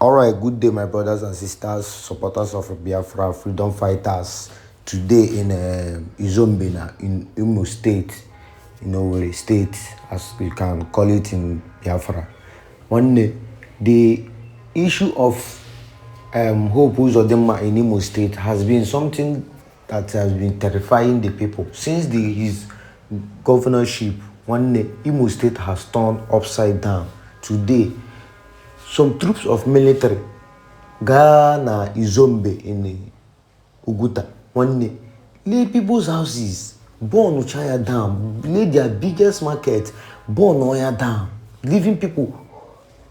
Alright, good day, my brothers and sisters, supporters of Biafra, freedom fighters. Today in Izombe, in Imo State, state, as we can call it in Biafra. One day, the issue of Hope Uzodinma in Imo State has been something that has been terrifying the people. Since his governorship, one day, Imo State has turned upside down. Today, some troops of military Ghana Izombe in Uguta one day lay people's houses, burn Uchaya down, lay their biggest market, burn Oya down, leaving people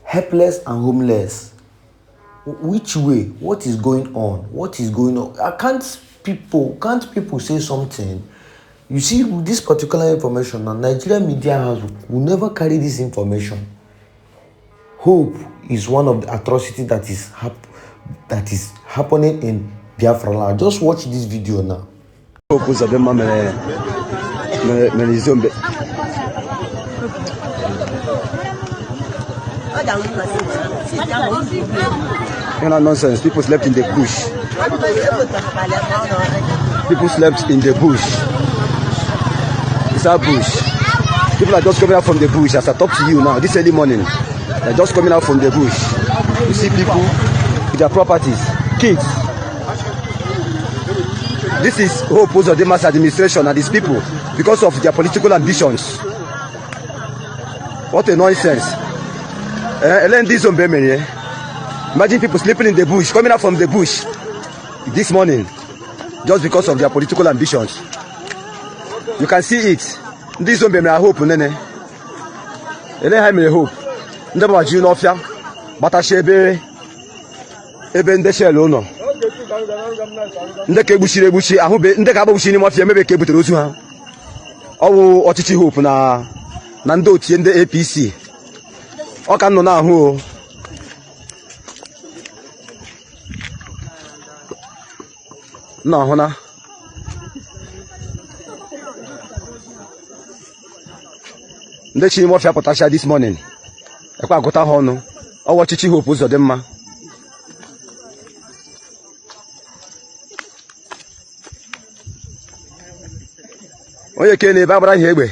helpless and homeless. Which way? What is going on? What is going on? Can't people say something? You see, this particular information, and Nigerian media house will never carry this information. Hope is one of the atrocities that is happening in Biafra land. Just watch this video now. Hope Uzodinma Izombe. Nonsense. People slept in the bush. People slept in the bush. It's our bush. People are just coming out from the bush as I talk to you now, this early morning. They're just coming out from the bush. You see people with their properties, kids. This is Hope Uzodinma's administration and these people because of their political ambitions. What a nonsense. Imagine people sleeping in the bush, coming out from the bush this morning just because of their political ambitions. You can see it. This Izombe may hope, nene. Hope. Ndaba ji n'ofia batacha ebe ndị shell no ndị ka egbuchiri ahụbe ndị ka agbagbuchiri n'ime ofia mebe ka ebutere ozu ha ọwụ ọchịchị Hope na ndị otie ndị APC ọ ka nọ n'ahụ na ndị chi n'ime ofia pụtacha this morning. Ekwa agụta ha ọnụ ọwụ ọchịchị Hope Uzodinma. Onye ke na-ebe agbara ihe egbe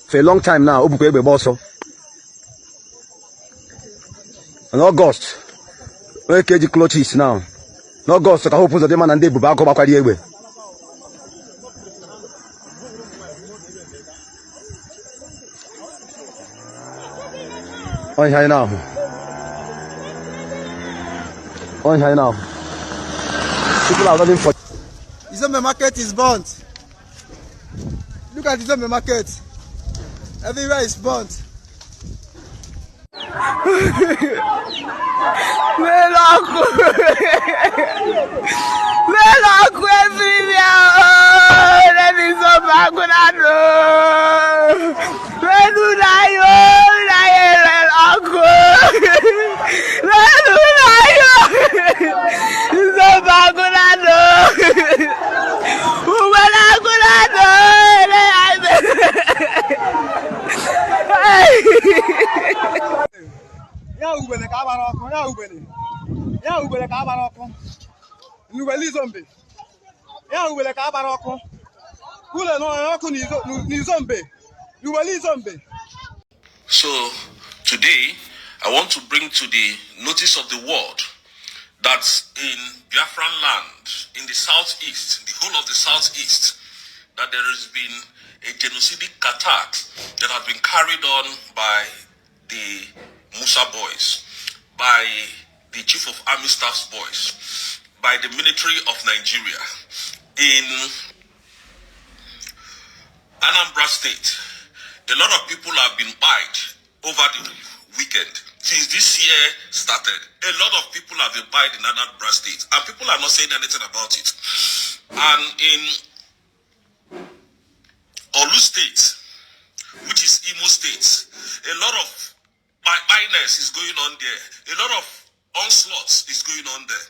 for a long time now, o bukwa egbe gba ọsọ. N'Ọgọst, onye ke ji clutches now. N'Ọgọst ka Hope Uzodinma na ndị ebubo agụ gbakwara egbe. On here now. People are running for. Izombe market is burnt. Look at Izombe market. Everywhere is burnt. Melaku everywhere. Let me so back when I know. Where do I So today I want to bring to the notice of the world that in Biafran land, in the southeast, the whole of the southeast, that there has been a genocidal attack that has been carried on by the Musa boys, by the Chief of Army Staff's boys, by the military of Nigeria in Anambra State. A lot of people have been died over the weekend. Since this year started, a lot of people have been died in Anambra State, and people are not saying anything about it. And in Olu State, which is Imo State, a lot of violence is going on there. A lot of onslaughts is going on there.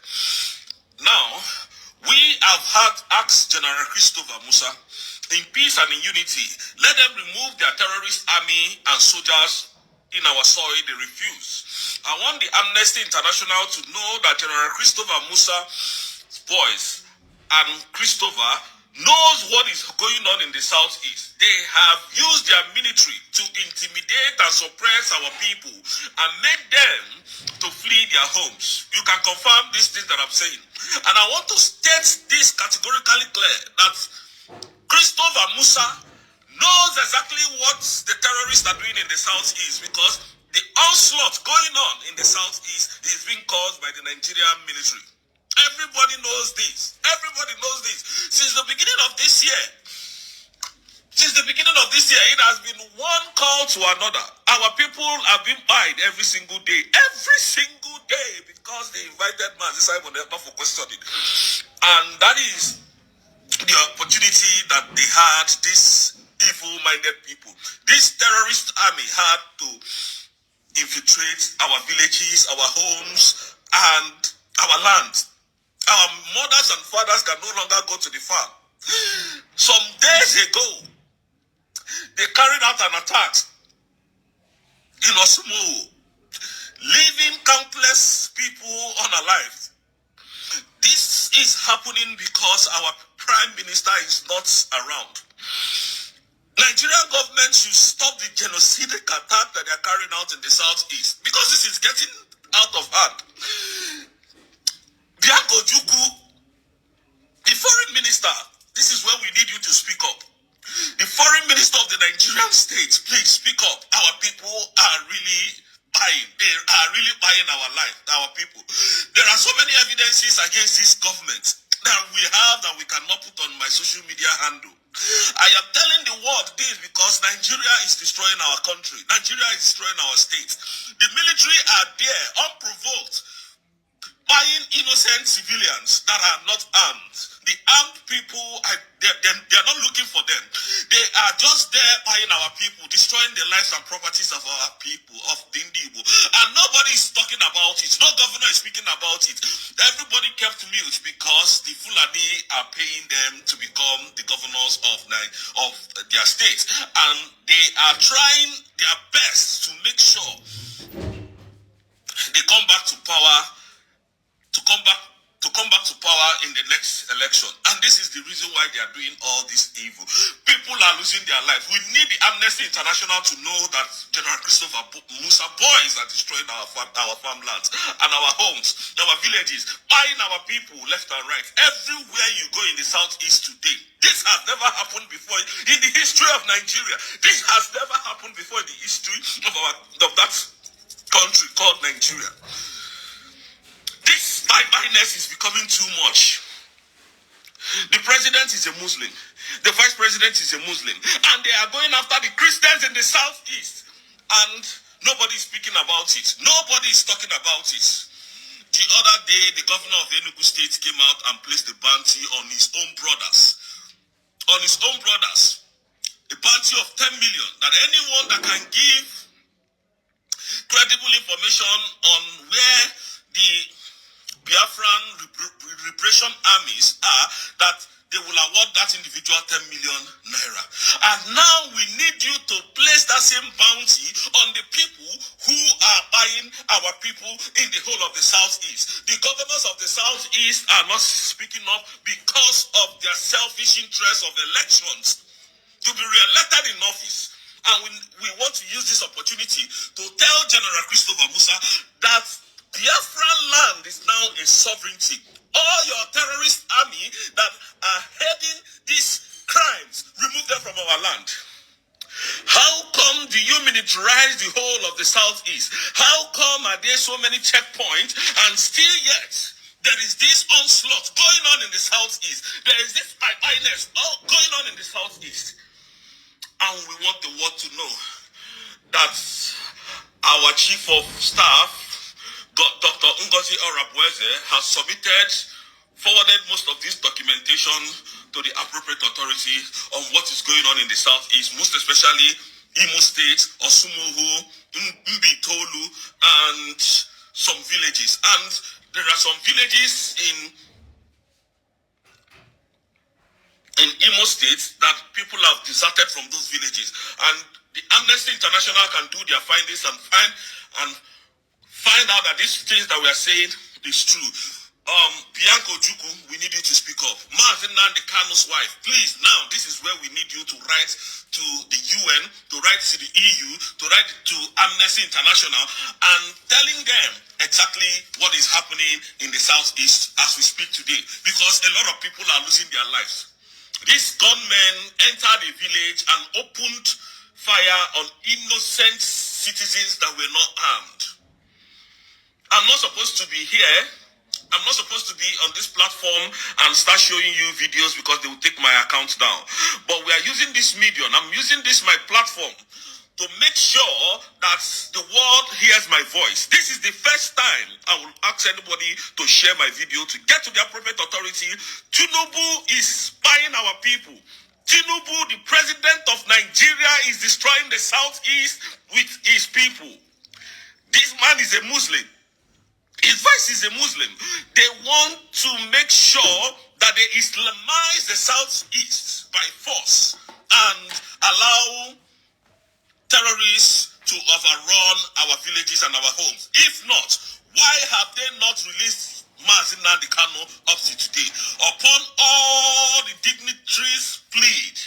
Now, we have asked General Christopher Musa, in peace and in unity, let them remove their terrorist army and soldiers in our soil. They refuse. I want the Amnesty International to know that General Christopher Musa's boys and Christopher knows what is going on in the southeast. They have used their military to intimidate and suppress our people and make them to flee their homes. You can confirm these things that I'm saying. And I want to state this categorically clear that Christopher Musa knows exactly what the terrorists are doing in the southeast, because the onslaught going on in the southeast is being caused by the Nigerian military. Everybody knows this. Everybody knows this. Since the beginning of this year, it has been one call to another. Our people have been pied every single day, because they invited Mazi Simon for questioning. And that is the opportunity that they had, this evil-minded people. This terrorist army had to infiltrate our villages, our homes, and our land. Our mothers and fathers can no longer go to the farm. Some days ago, they carried out an attack in Osumo, leaving countless people unalive. This is happening because our prime minister is not around. Nigerian government should stop the genocidal attack that they are carrying out in the southeast, because this is getting out of hand. Bianco Juku, the foreign minister, this is where we need you to speak up. The foreign minister of the Nigerian state, please speak up. Our people are really buying. They are really buying our life, our people. There are so many evidences against this government that we have that we cannot put on my social media handle. I am telling the world this because Nigeria is destroying our country. Nigeria is destroying our state. The military are there, unprovoked, buying innocent civilians that are not armed. The armed people, they are not looking for them. They are just there buying our people, destroying the lives and properties of our people, of the Indigo. And nobody is talking about it. No governor is speaking about it. Everybody kept mute because the Fulani are paying them to become the governors of their states. And they are trying their best to make sure they come back to power, to come back to power in the next election. And this is the reason why they are doing all this evil. People are losing their lives. We need the Amnesty International to know that General Christopher Musa boys are destroying our farmlands and our homes, our villages, buying our people left and right. Everywhere you go in the southeast today, this has never happened before in the history of Nigeria. This has never happened before in the history of that country called Nigeria. This bye-bye-ness is becoming too much. The president is a Muslim. The vice president is a Muslim. And they are going after the Christians in the southeast. And nobody is speaking about it. Nobody is talking about it. The other day, the governor of Enugu State came out and placed a bounty on his own brothers. On his own brothers. A bounty of 10 million. That anyone that can give credible information on where the Biafran repression armies are, that they will award that individual 10 million naira. And now we need you to place that same bounty on the people who are buying our people in the whole of the southeast. The governors of the southeast are not speaking up because of their selfish interests of elections to be re-elected in office. And we want to use this opportunity to tell General Christopher Musa that Biafran land is now a sovereignty. All your terrorist army that are heading these crimes, remove them from our land. How come do you militarize the whole of the southeast? How come are there so many checkpoints and still yet there is this onslaught going on in the southeast? There is this bye-bye-ness going on in the southeast. And we want the world to know that our chief of staff, Dr. Ngozi Orabweze, has forwarded most of this documentation to the appropriate authorities on what is going on in the southeast, most especially Imo State, Osumuhu, Mbitolu, and some villages. And there are some villages in Imo State that people have deserted from those villages. And the Amnesty International can do their findings and find out that these things that we are saying is true. Bianco Juku, we need you to speak up. Mazin Nnamdi Kanu's wife, please, now this is where we need you to write to the UN, to write to the EU, to write to Amnesty International, and telling them exactly what is happening in the Southeast as we speak today, because a lot of people are losing their lives. These gunmen entered the village and opened fire on innocent citizens that were not armed. I'm not supposed to be here. I'm not supposed to be on this platform and start showing you videos because they will take my account down. But we are using this medium. I'm using this my platform to make sure that the world hears my voice. This is the first time I will ask anybody to share my video to get to the appropriate authority. Tinubu is spying our people. Tinubu, the president of Nigeria, is destroying the Southeast with his people. This man is a Muslim. His vice is a Muslim. They want to make sure that they Islamize the Southeast by force and allow terrorists to overrun our villages and our homes. If not, why have they not released Mazin Nnamdi Kanu up to today? Upon all the dignitaries' plead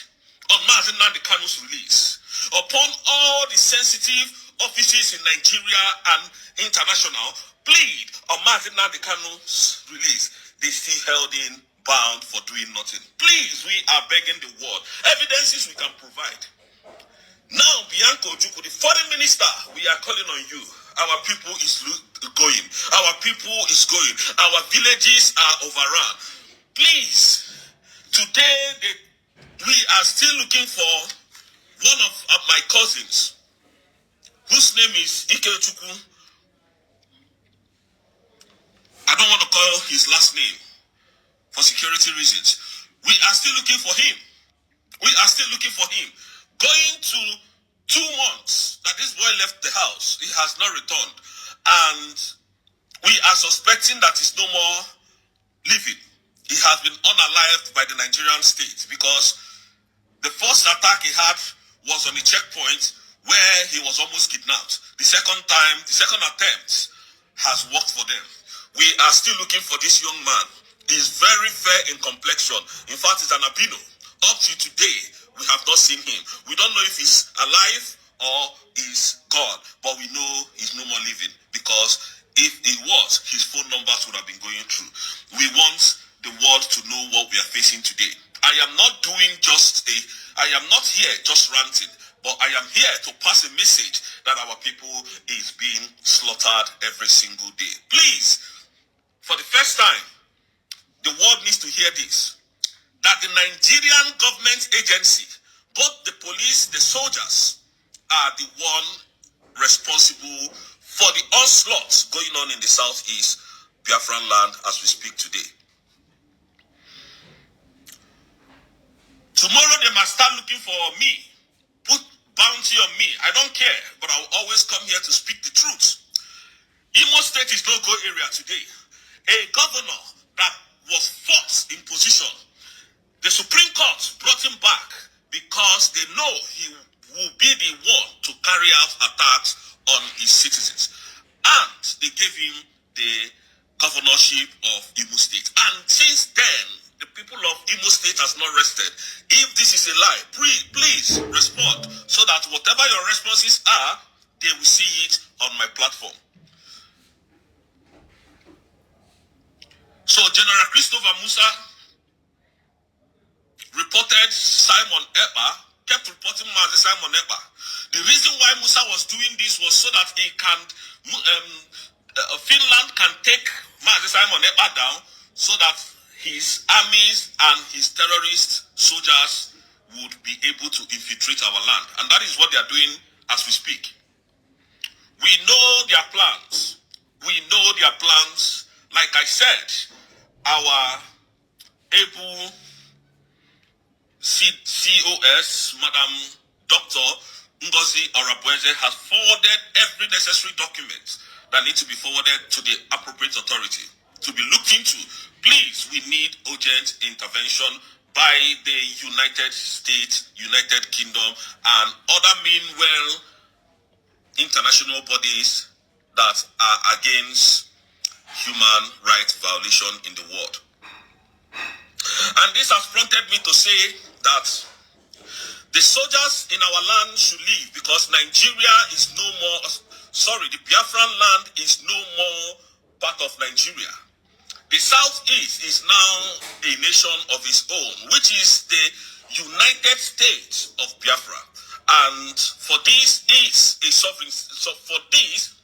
on Mazin Nnamdi Kanu's release, upon all the sensitive offices in Nigeria and international plead on Mazin Nnamdi Kanu's release, they still held in bound for doing nothing. Please, we are begging the world. Evidences we can provide. Now, Bianco Ojukwu, the foreign minister, we are calling on you. Our people is going. Our people is going. Our villages are overrun. Please, today we are still looking for one of my cousins, whose name is Ike Chukwu. I don't want to call his last name for security reasons. We are still looking for him. We are still looking for him. Going to 2 months that this boy left the house, he has not returned. And we are suspecting that he's no more living. He has been unalived by the Nigerian state because the first attack he had was on the checkpoint where he was almost kidnapped. The second attempt has worked for them. We are still looking for this young man. He's very fair in complexion. In fact, he's an albino. Up to today, we have not seen him. We don't know if he's alive or he's gone, but we know he's no more living, because if he was, his phone numbers would have been going through. We want the world to know what we are facing today. I am not here just ranting, but I am here to pass a message that our people is being slaughtered every single day. Please, for the first time, the world needs to hear this, that the Nigerian government agency, both the police, the soldiers, are the one responsible for the onslaught going on in the Southeast Biafran land as we speak today. Tomorrow they must start looking for me, put bounty on me. I don't care, but I will always come here to speak the truth. Imo State is no-go area today. A governor that was forced in position, the Supreme Court brought him back because they know he will be the one to carry out attacks on his citizens. And they gave him the governorship of Imo State. And since then, the people of Imo State has not rested. If this is a lie, please respond so that whatever your responses are, they will see it on my platform. So General Christopher Musa reported Simon Ekpa, kept reporting Simon Ekpa. The reason why Musa was doing this was so that he can, Finland can take Simon Ekpa down, so that his armies and his terrorist soldiers would be able to infiltrate our land. And that is what they are doing as we speak. We know their plans. We know their plans. Like I said, our able COS, Madam Dr. Ngozi Orabueze, has forwarded every necessary document that needs to be forwarded to the appropriate authority to be looked into. Please, we need urgent intervention by the United States, United Kingdom, and other meanwhile international bodies that are against human rights violation in the world. And this has prompted me to say that the soldiers in our land should leave, because Nigeria is no more, the Biafran land is no more part of Nigeria. The Southeast is now a nation of its own, which is the United States of Biafra. And for this is a sovereign. So for this,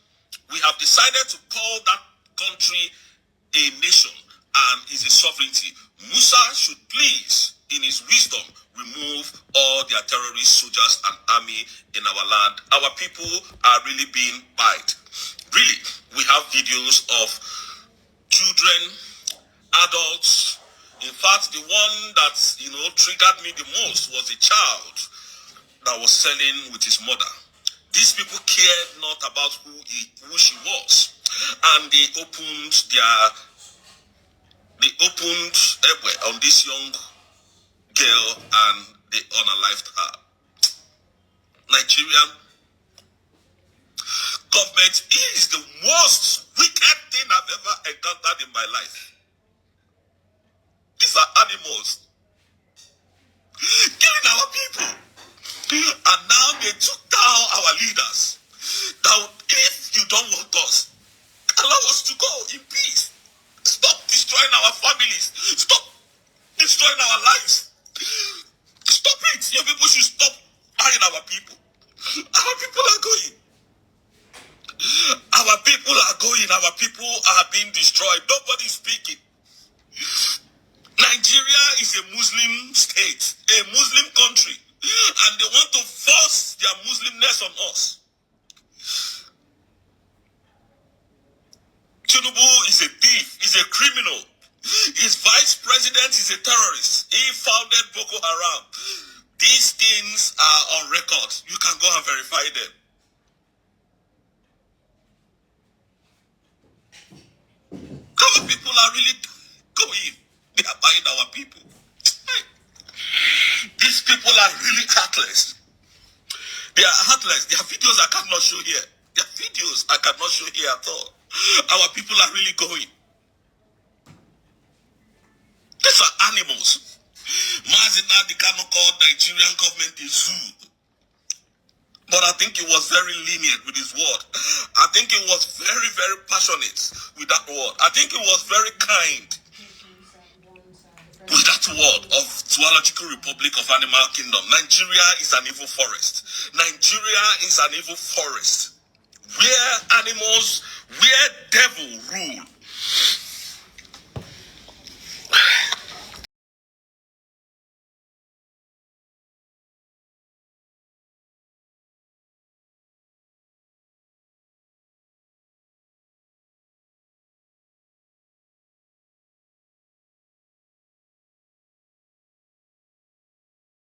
we have decided to call that country a nation and is a sovereignty. Musa should please, in his wisdom, remove all their terrorist soldiers and army in our land. Our people are really being bite. Really, we have videos of children, adults. In fact, the one that triggered me the most was a child that was selling with his mother. These people cared not about who she was, and they opened on this young girl and they unalived her. Nigerian government is the worst wicked thing I've ever encountered in my life. These are animals killing our people, and now they took down our leaders. Now, if you don't want us, allow us to go in peace. Stop destroying our families. Stop destroying our lives. Stop it. Your people should stop marrying our people. Our people are going. Our people are going. Our people are being destroyed. Nobody is speaking. Nigeria is a Muslim state, a Muslim country, and they want to force their Muslimness on us. Tinubu is a thief, is a criminal. His vice president is a terrorist. He founded Boko Haram. These things are on record. You can go and verify them. Our people are really going. They are buying our people. These people are really heartless. They are heartless. Their videos I cannot show here. Their videos I cannot show here at all. Our people are really going. These are animals. Mazina Dikano called Nigerian government a zoo. But I think he was very lenient with his word. I think he was very, very passionate with that word. I think he was very kind with that word of Zoological Republic of Animal Kingdom. Nigeria is an evil forest. Nigeria is an evil forest where animals, where devil rule.